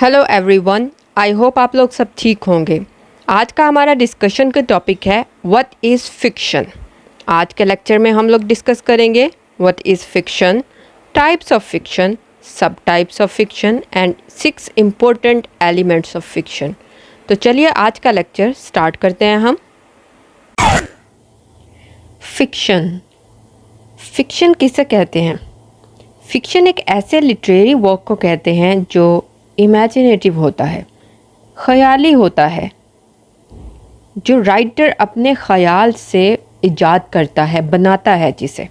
Hello everyone, I hope आप लोग सब ठीक होंगे। आज का हमारा डिस्कशन का टॉपिक है व्हाट इज़ फिक्शन। आज के लेक्चर में हम लोग डिस्कस करेंगे what is fiction, types of fiction, sub types of fiction and 6 important elements of fiction. तो चलिए आज का लेक्चर स्टार्ट करते हैं हम। फिक्शन किसे कहते हैं? फिक्शन एक ऐसे लिटरेरी वर्क को कहते हैं जो इमेजिनेटिव होता है, ख़याली होता है, जो राइटर अपने ख़याल से इजाद करता है, बनाता है। जिसे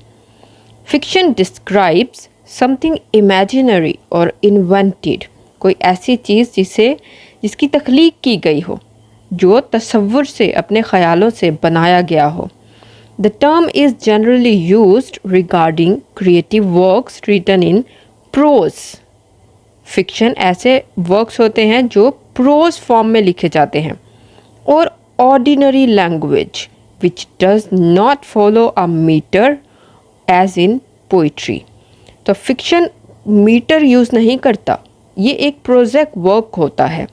फिक्शन डिस्क्राइब्स समथिंग इमेजिनरी और इन्वेंटेड, कोई ऐसी चीज़ जिसकी तख्लीक की गई हो, जो तसव्वुर से, अपने ख़यालों से बनाया गया हो। The term is generally used regarding creative works written in prose. Fiction ऐसे वर्क्स होते हैं जो प्रोज फॉर्म में लिखे जाते हैं, और ordinary language which does not follow a metre as in poetry. तो फिक्शन मीटर यूज़ नहीं करता, ये एक प्रोजेक्ट वर्क होता है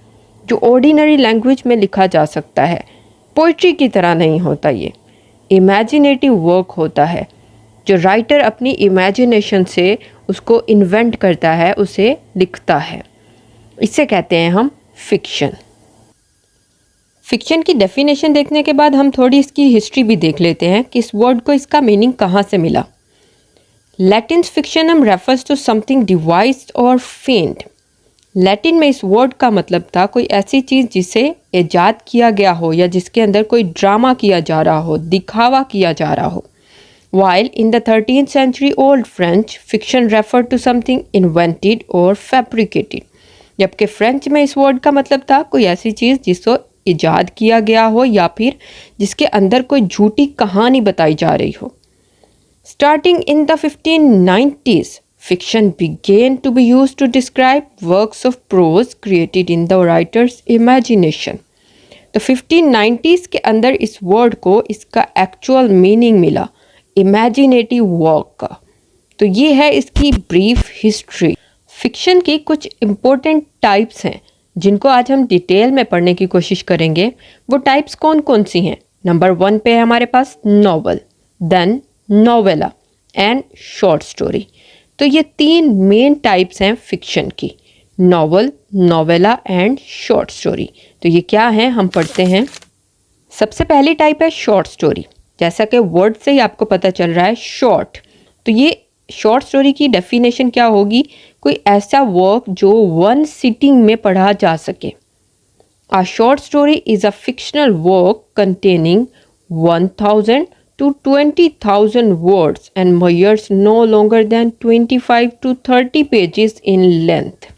जो ऑर्डिनरी लैंग्वेज में लिखा जा सकता है। पोइट्री की तरह नहीं होता, ये इमेजिनेटिव वर्क होता है जो राइटर अपनी इमेजिनेशन से उसको इन्वेंट करता है, उसे लिखता है। इसे कहते हैं हम फिक्शन। फिक्शन की डेफिनेशन देखने के बाद हम थोड़ी इसकी हिस्ट्री भी देख लेते हैं कि इस वर्ड को, इसका मीनिंग कहाँ से मिला। लैटिन फिक्शनम रेफर्स टू समथिंग डिवाइस्ड और फेंड। लैटिन में इस वर्ड का मतलब था कोई ऐसी चीज़ जिसे ईजाद किया गया हो या जिसके अंदर कोई ड्रामा किया जा रहा हो, दिखावा किया जा रहा हो। While in the 13th century Old French, fiction referred to something invented or fabricated. जबकि फ्रेंच में इस वर्ड का मतलब था कोई ऐसी चीज़ जिसको ईजाद किया गया हो या फिर जिसके अंदर कोई झूठी कहानी बताई जा रही हो। Starting in the 1590s, fiction began to be used to describe works of prose created in the writer's imagination. तो 1590s के अंदर इस वर्ड को इसका एक्चुअल मीनिंग मिला इमेजिनेटिव वर्क का। तो ये है इसकी ब्रीफ हिस्ट्री। फिक्शन की कुछ इम्पोर्टेंट टाइप्स हैं जिनको आज हम डिटेल में पढ़ने की कोशिश करेंगे। वो टाइप्स कौन कौन सी हैं? नंबर 1 पे है हमारे पास novel, then novella and short story. तो ये 3 मेन टाइप्स हैं फिक्शन की, novel, novella and short story. तो ये क्या है, हम पढ़ते हैं। सबसे पहली टाइप है शॉर्ट स्टोरी। जैसा कि वर्ड से ही आपको पता चल रहा है शॉर्ट, तो ये शॉर्ट स्टोरी की डेफिनेशन क्या होगी? कोई ऐसा वर्क जो 1 सिटिंग में पढ़ा जा सके। A short story is a fictional work containing 1000 to 20,000 words and measures no longer than 25 to 30 pages in length.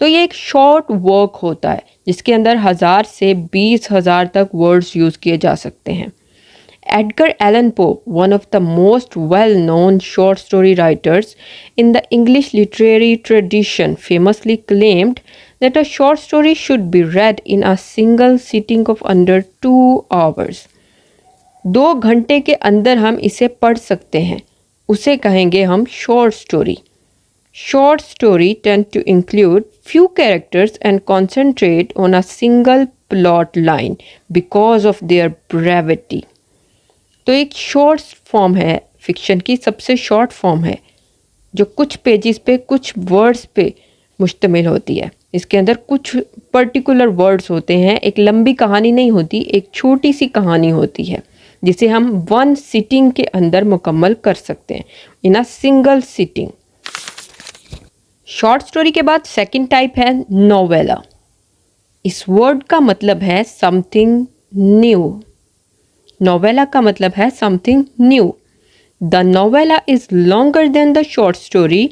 तो ये एक शॉर्ट वर्क होता है जिसके अंदर 1000 से 20,000 तक वर्ड्स यूज़ किए जा सकते हैं। Edgar Allan Poe, one of the most well-known short story writers in the English literary tradition, famously claimed that a short story should be read in a single sitting of under 2 hours. 2 घंटे के अंदर हम इसे पढ़ सकते हैं, उसे कहेंगे हम short story. Short story tend to include few characters and concentrate on a single plot line because of their brevity. तो एक शॉर्ट फॉर्म है फिक्शन की, सबसे शॉर्ट फॉर्म है जो कुछ पेजेस पे, कुछ वर्ड्स पे मुश्तमिल होती है। इसके अंदर कुछ पर्टिकुलर वर्ड्स होते हैं, एक लंबी कहानी नहीं होती, एक छोटी सी कहानी होती है जिसे हम 1 सिटिंग के अंदर मुकम्मल कर सकते हैं, in a single sitting. Short story के बाद सेकंड टाइप है नोवेला। इस वर्ड का मतलब है समथिंग न्यू। नोवेला का मतलब है something new. The novella is longer than the short story.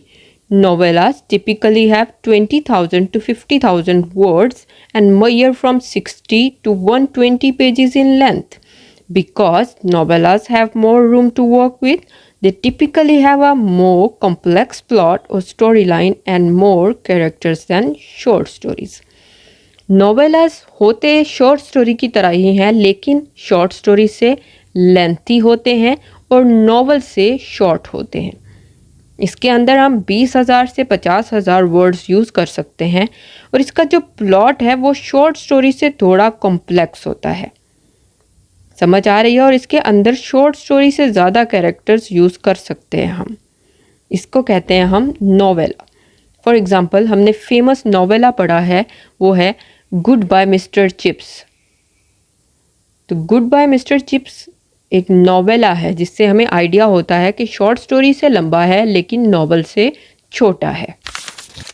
Novellas typically have 20,000 to 50,000 words and measure from 60 to 120 pages in length. Because novellas have more room to work with, they typically have a more complex plot or storyline and more characters than short stories. नोवेलास होते short story की तरह ही हैं, लेकिन short story से lengthy होते हैं और novel से शॉर्ट होते हैं। इसके अंदर हम 20,000 से 50,000 वर्ड्स यूज़ कर सकते हैं और इसका जो प्लॉट है वो शॉर्ट स्टोरी से थोड़ा कॉम्प्लेक्स होता है। समझ आ रही है? और इसके अंदर शॉर्ट स्टोरी से ज़्यादा कैरेक्टर्स यूज़ कर सकते हैं हम। इसको कहते हैं हम नोवेला। फॉर एग्ज़ाम्पल हमने फेमस नोवेला पढ़ा है, वो है गुड बाय मिस्टर चिप्स। तो गुड बाय मिस्टर चिप्स एक नोवेला है जिससे हमें आइडिया होता है कि शॉर्ट स्टोरी से लंबा है लेकिन नॉवल से छोटा है।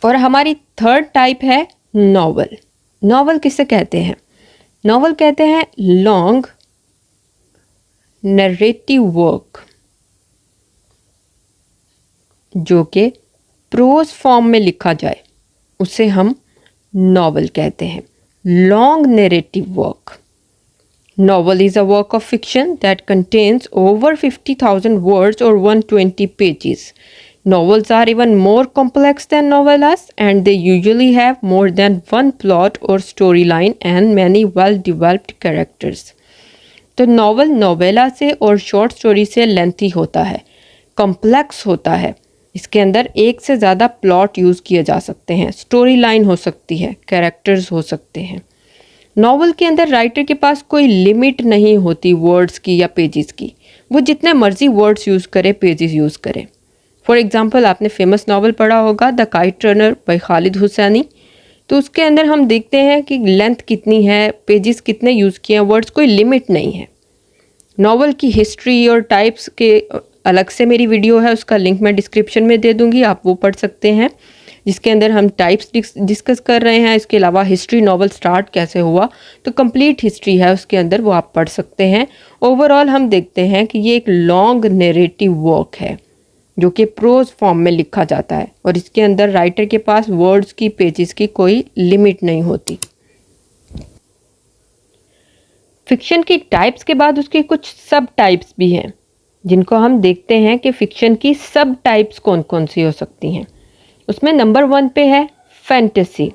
और हमारी थर्ड टाइप है नॉवल। नॉवल किसे कहते हैं? नॉवल कहते हैं लॉन्ग नरेटिव वर्क जो कि प्रोज फॉर्म में लिखा जाए, उसे हम नॉवल कहते हैं। Long narrative work. Novel is a work of fiction that contains over 50,000 words or 120 pages. Novels are even more complex than novellas and they usually have more than one plot or storyline and many well-developed characters. तो novel novella से और short story से lengthy होता है, complex होता है। इसके अंदर एक से ज़्यादा प्लॉट यूज़ किए जा सकते हैं, स्टोरी लाइन हो सकती है, कैरेक्टर्स हो सकते हैं। नॉवल के अंदर राइटर के पास कोई लिमिट नहीं होती वर्ड्स की या पेजेस की, वो जितने मर्जी वर्ड्स यूज़ करे, पेजेस यूज़ करे। फॉर एग्जांपल आपने फेमस नॉवल पढ़ा होगा the kite runner by Khaled Hosseini. तो उसके अंदर हम देखते हैं कि लेंथ कितनी है, पेजेस कितने यूज़ किए हैं, वर्ड्स कोई लिमिट नहीं है। नॉवल की हिस्ट्री और टाइप्स के अलग से मेरी वीडियो है, उसका लिंक मैं डिस्क्रिप्शन में दे दूँगी, आप वो पढ़ सकते हैं, जिसके अंदर हम टाइप्स डिस्कस कर रहे हैं। इसके अलावा हिस्ट्री, नॉवल स्टार्ट कैसे हुआ, तो कंप्लीट हिस्ट्री है उसके अंदर, वो आप पढ़ सकते हैं। ओवरऑल हम देखते हैं कि ये एक लॉन्ग नरेटिव वर्क है जो कि प्रोज फॉर्म में लिखा जाता है और इसके अंदर राइटर के पास वर्ड्स की, पेजेस की कोई लिमिट नहीं होती। फिक्शन की टाइप्स के बाद उसकी कुछ सब टाइप्स भी हैं जिनको हम देखते हैं कि फिक्शन की सब टाइप्स कौन कौन सी हो सकती हैं। उसमें नंबर 1 पे है फैंटेसी।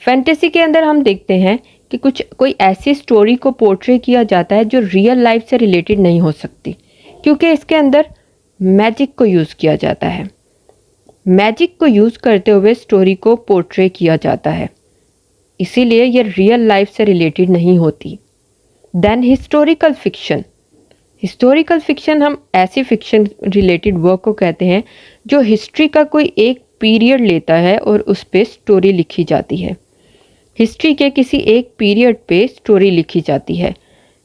फैंटेसी के अंदर हम देखते हैं कि कोई ऐसी स्टोरी को पोर्ट्रे किया जाता है जो रियल लाइफ से रिलेटेड नहीं हो सकती, क्योंकि इसके अंदर मैजिक को यूज़ किया जाता है। मैजिक को यूज़ करते हुए स्टोरी को पोर्ट्रे किया जाता है, इसीलिए ये रियल लाइफ से रिलेटेड नहीं होती। Then historical fiction. Historical fiction हम ऐसी फिक्शन रिलेटेड वर्क को कहते हैं जो हिस्ट्री का कोई एक पीरियड लेता है और उस पे स्टोरी लिखी जाती है। हिस्ट्री के किसी एक पीरियड पे स्टोरी लिखी जाती है।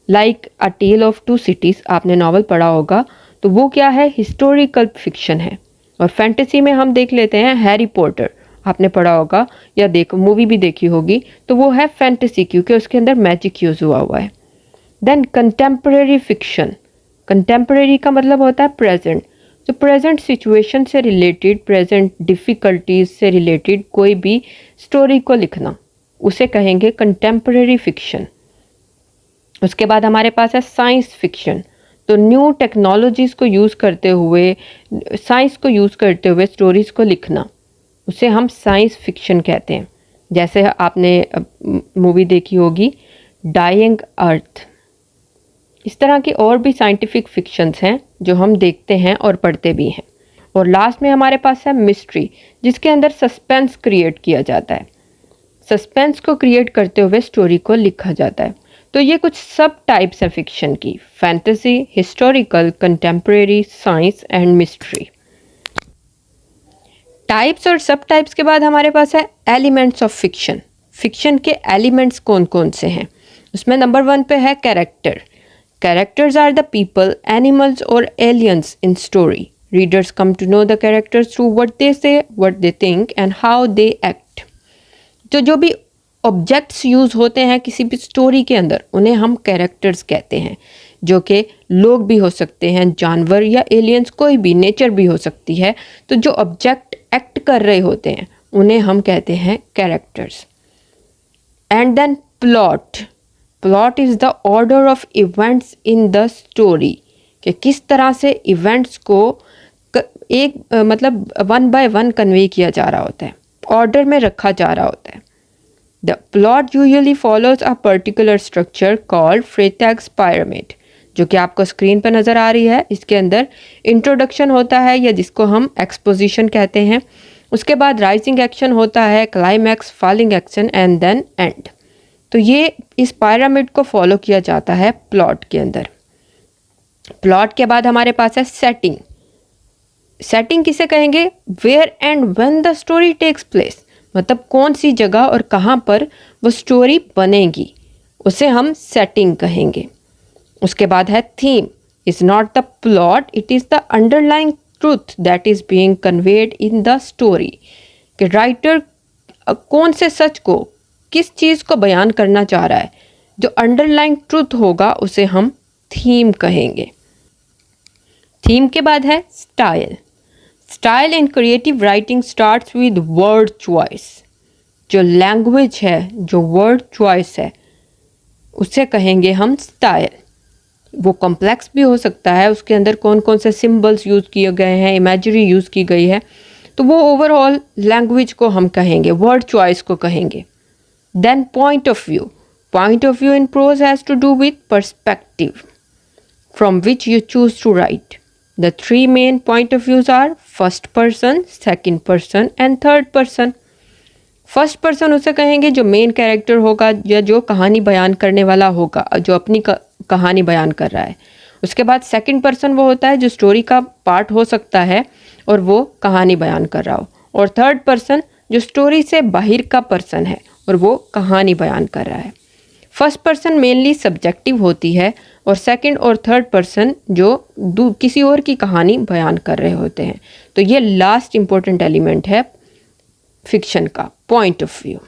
Like a tale of two cities आपने नॉवल पढ़ा होगा, तो वो क्या है? हिस्टोरिकल फिक्शन है। और फैंटेसी में हम देख लेते हैं हैरी पॉटर, आपने पढ़ा होगा या मूवी भी देखी होगी, तो वो है फैंटेसी क्योंकि उसके अंदर मैजिक यूज़ हुआ है। Then contemporary fiction. कंटेम्प्रेरी का मतलब होता है प्रेजेंट। तो प्रेजेंट सिचुएशन से रिलेटेड, प्रेजेंट डिफ़िकल्टीज से रिलेटेड कोई भी स्टोरी को लिखना, उसे कहेंगे कंटेम्प्रेरी फिक्शन। उसके बाद हमारे पास है साइंस फिक्शन। तो न्यू टेक्नोलॉजीज़ को यूज़ करते हुए, साइंस को यूज़ करते हुए स्टोरीज़ को लिखना, उसे हम साइंस फिक्शन कहते हैं। जैसे आपने मूवी देखी होगी डाइंग अर्थ। इस तरह की और भी साइंटिफिक फिक्शंस हैं जो हम देखते हैं और पढ़ते भी हैं। और लास्ट में हमारे पास है मिस्ट्री, जिसके अंदर सस्पेंस क्रिएट किया जाता है। सस्पेंस को क्रिएट करते हुए स्टोरी को लिखा जाता है। तो ये कुछ सब टाइप्स हैं फिक्शन की: fantasy, historical, contemporary, science and mystery. Types और सब टाइप्स के बाद हमारे पास है एलिमेंट्स ऑफ फिक्शन। फिक्शन के एलिमेंट्स कौन कौन से हैं? उसमें नंबर 1 पे है character. Characters are the people, animals or aliens in story. Readers come to know the characters through what they say, what they think and how they act. तो जो भी ऑब्जेक्ट्स यूज़ होते हैं किसी भी स्टोरी के अंदर, उन्हें हम कैरेक्टर्स कहते हैं, जो कि लोग भी हो सकते हैं, जानवर या एलियंस, कोई भी नेचर भी हो सकती है। तो जो ऑब्जेक्ट एक्ट कर रहे होते हैं उन्हें हम कहते हैं characters. And then plot. Plot is the order of events in the story, कि किस तरह से इवेंट्स को एक मतलब 1 बाय 1 कन्वे किया जा रहा होता है, ऑर्डर में रखा जा रहा होता है। The plot usually follows a particular structure called Freytag's pyramid. जो कि आपको स्क्रीन पर नज़र आ रही है। इसके अंदर इंट्रोडक्शन होता है या जिसको हम एक्सपोजिशन कहते हैं। उसके बाद राइजिंग एक्शन होता है, climax, falling action and then end. तो ये इस पिरामिड को फॉलो किया जाता है प्लॉट के अंदर। प्लॉट के बाद हमारे पास है सेटिंग। सेटिंग किसे कहेंगे? Where and when the story takes place, मतलब कौन सी जगह और कहाँ पर वो स्टोरी बनेगी, उसे हम सेटिंग कहेंगे। उसके बाद है theme. Is not the plot, it is the underlying truth that is being conveyed in the story. कि राइटर कौन से सच को, किस चीज़ को बयान करना चाह रहा है, जो अंडरलाइंग ट्रूथ होगा उसे हम थीम कहेंगे। थीम के बाद है style. Style in creative writing starts with word choice. जो लैंग्वेज है, जो वर्ड चॉइस है, उसे कहेंगे हम स्टाइल। वो कॉम्प्लेक्स भी हो सकता है, उसके अंदर कौन कौन से सिंबल्स यूज़ किए गए हैं, इमेजरी यूज़ की गई है, तो वो ओवरऑल लैंग्वेज को हम कहेंगे, वर्ड चॉइस को कहेंगे। Then point of view. Point of view in prose has to do with perspective from which you choose to write. The three main point of views are first person, second person and third person. First person उसे कहेंगे जो main character होगा या जो कहानी बयान करने वाला होगा, जो अपनी कहानी बयान कर रहा है। उसके बाद सेकंड पर्सन वो होता है जो स्टोरी का पार्ट हो सकता है और वो कहानी बयान कर रहा हो। और थर्ड पर्सन जो स्टोरी से बाहर का पर्सन है और वो कहानी बयान कर रहा है। फर्स्ट पर्सन मेनली सब्जेक्टिव होती है और सेकंड और थर्ड पर्सन जो किसी और की कहानी बयान कर रहे होते हैं। तो ये लास्ट इम्पोर्टेंट एलिमेंट है फिक्शन का, पॉइंट ऑफ व्यू।